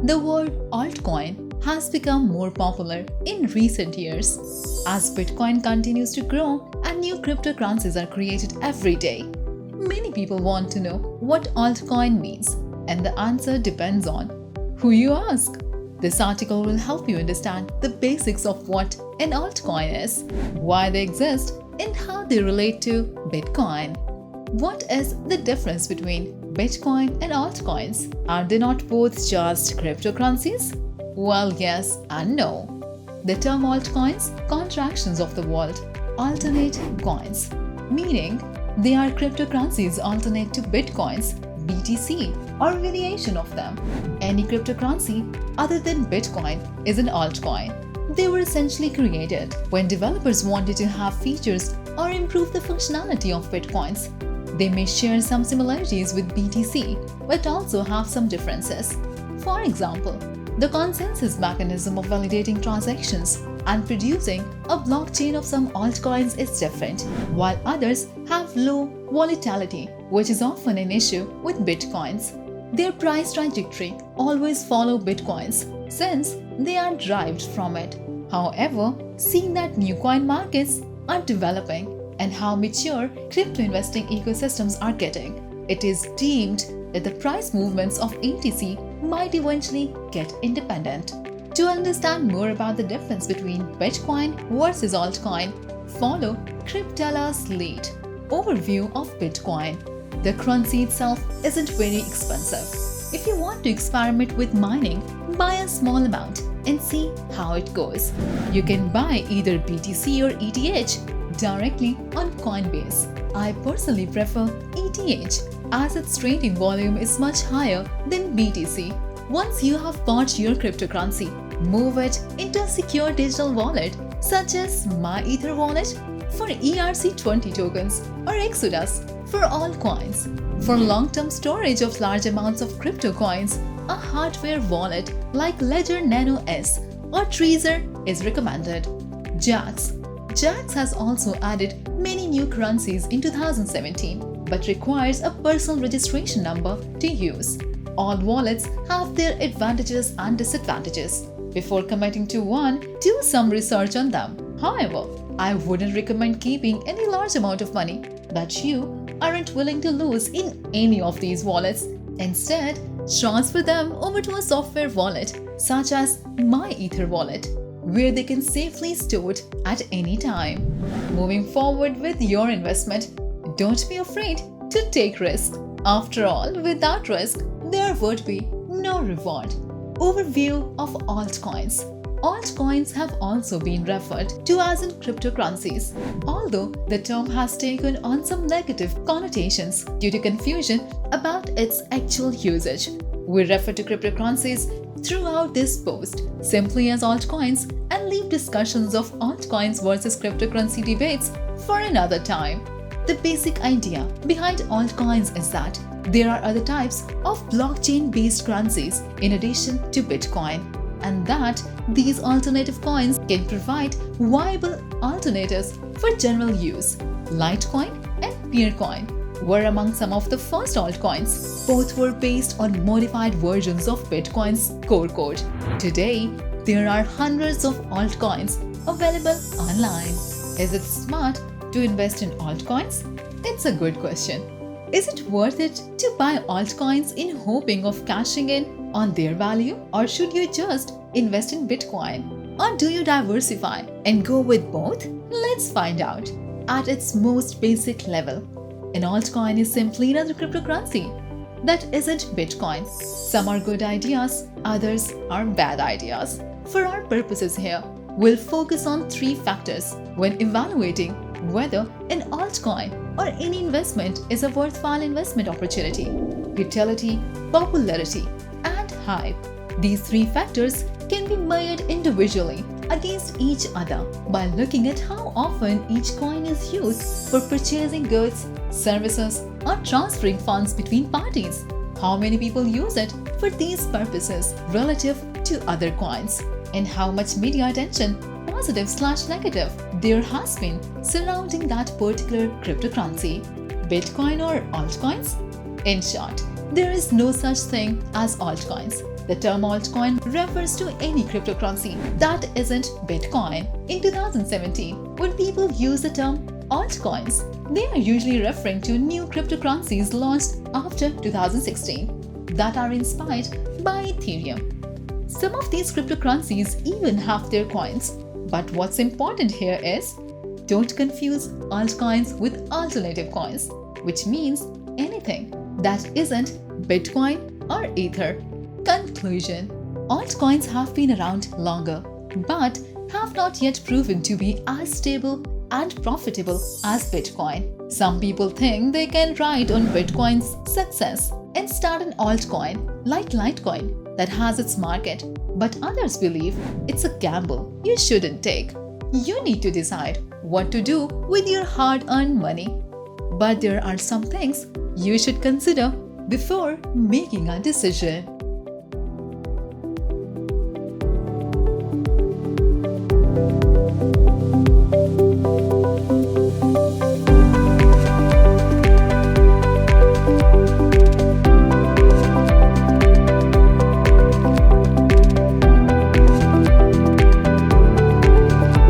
The word altcoin has become more popular in recent years as Bitcoin continues to grow and new cryptocurrencies are created every day. Many people want to know what altcoin means, and the answer depends on who you ask. This article will help you understand the basics of what an altcoin is, why they exist, and how they relate to Bitcoin. What is the difference between Bitcoin and altcoins? Are they not both just cryptocurrencies? Well, yes and no. The term altcoins, contractions of the word alternate coins, meaning they are cryptocurrencies alternate to Bitcoins, BTC, or variation of them. Any cryptocurrency other than Bitcoin is an altcoin. They were essentially created when developers wanted to have features or improve the functionality of Bitcoins. They may share some similarities with BTC, but also have some differences. For example, the consensus mechanism of validating transactions and producing a blockchain of some altcoins is different, while others have low volatility, which is often an issue with Bitcoins. Their price trajectory always follows Bitcoins since they are derived from it. However, seeing that new coin markets are developing and how mature crypto investing ecosystems are getting, it is deemed that the price movements of ATC might eventually get independent. To understand more about the difference between Bitcoin versus altcoin, follow Cryptela's lead. Overview of Bitcoin. The currency itself isn't very expensive. If you want to experiment with mining, buy a small amount and see how it goes. You can buy either BTC or ETH directly on Coinbase. I personally prefer ETH as its trading volume is much higher than BTC. Once you have bought your cryptocurrency, move it into a secure digital wallet such as My Ether wallet for ERC20 tokens or Exodus for all coins. For long-term storage of large amounts of crypto coins, a hardware wallet like Ledger Nano S or Trezor is recommended. Jax. Jax has also added many new currencies in 2017 but requires a personal registration number to use. All wallets have their advantages and disadvantages. Before committing to one, do some research on them. However, I wouldn't recommend keeping any large amount of money that you aren't willing to lose in any of these wallets. Instead, transfer them over to a software wallet such as My Ether wallet, where they can safely store it at any time. Moving forward with your investment, don't be afraid to take risk. After all, without risk, there would be no reward. Overview of altcoins. Altcoins have also been referred to as in cryptocurrencies, although the term has taken on some negative connotations due to confusion about its actual usage. We refer to cryptocurrencies throughout this post simply as altcoins and leave discussions of altcoins versus cryptocurrency debates for another time. The basic idea behind altcoins is that there are other types of blockchain-based currencies in addition to Bitcoin, and that these alternative coins can provide viable alternatives for general use. Litecoin and Peercoin were among some of the first altcoins. Both were based on modified versions of Bitcoin's core code. Today, there are hundreds of altcoins available online. Is it smart to invest in altcoins? It's a good question. Is it worth it to buy altcoins in hoping of cashing in on their value, or should you just invest in Bitcoin? Or do you diversify and go with both? Let's find out. At its most basic level, an altcoin is simply another cryptocurrency that isn't Bitcoin. Some are good ideas, others are bad ideas. For our purposes here, we'll focus on three factors when evaluating whether an altcoin or any investment is a worthwhile investment opportunity: utility, popularity, and hype. These three factors can be measured individually against each other by looking at how often each coin is used for purchasing goods, services, or transferring funds between parties. How many people use it for these purposes relative to other coins, and how much media attention, positive/negative, there has been surrounding that particular cryptocurrency, Bitcoin or altcoins. In short, there is no such thing as altcoins. The term altcoin refers to any cryptocurrency that isn't Bitcoin. In 2017, when people use the term altcoins, they are usually referring to new cryptocurrencies launched after 2016 that are inspired by Ethereum. Some of these cryptocurrencies even have their coins. But what's important here is, don't confuse altcoins with alternative coins, which means anything that isn't Bitcoin or Ether. Conclusion: altcoins have been around longer, but have not yet proven to be as stable and profitable as Bitcoin. Some people think they can ride on Bitcoin's success and start an altcoin like Litecoin that has its market, but others believe it's a gamble you shouldn't take. You need to decide what to do with your hard-earned money. But there are some things you should consider before making a decision.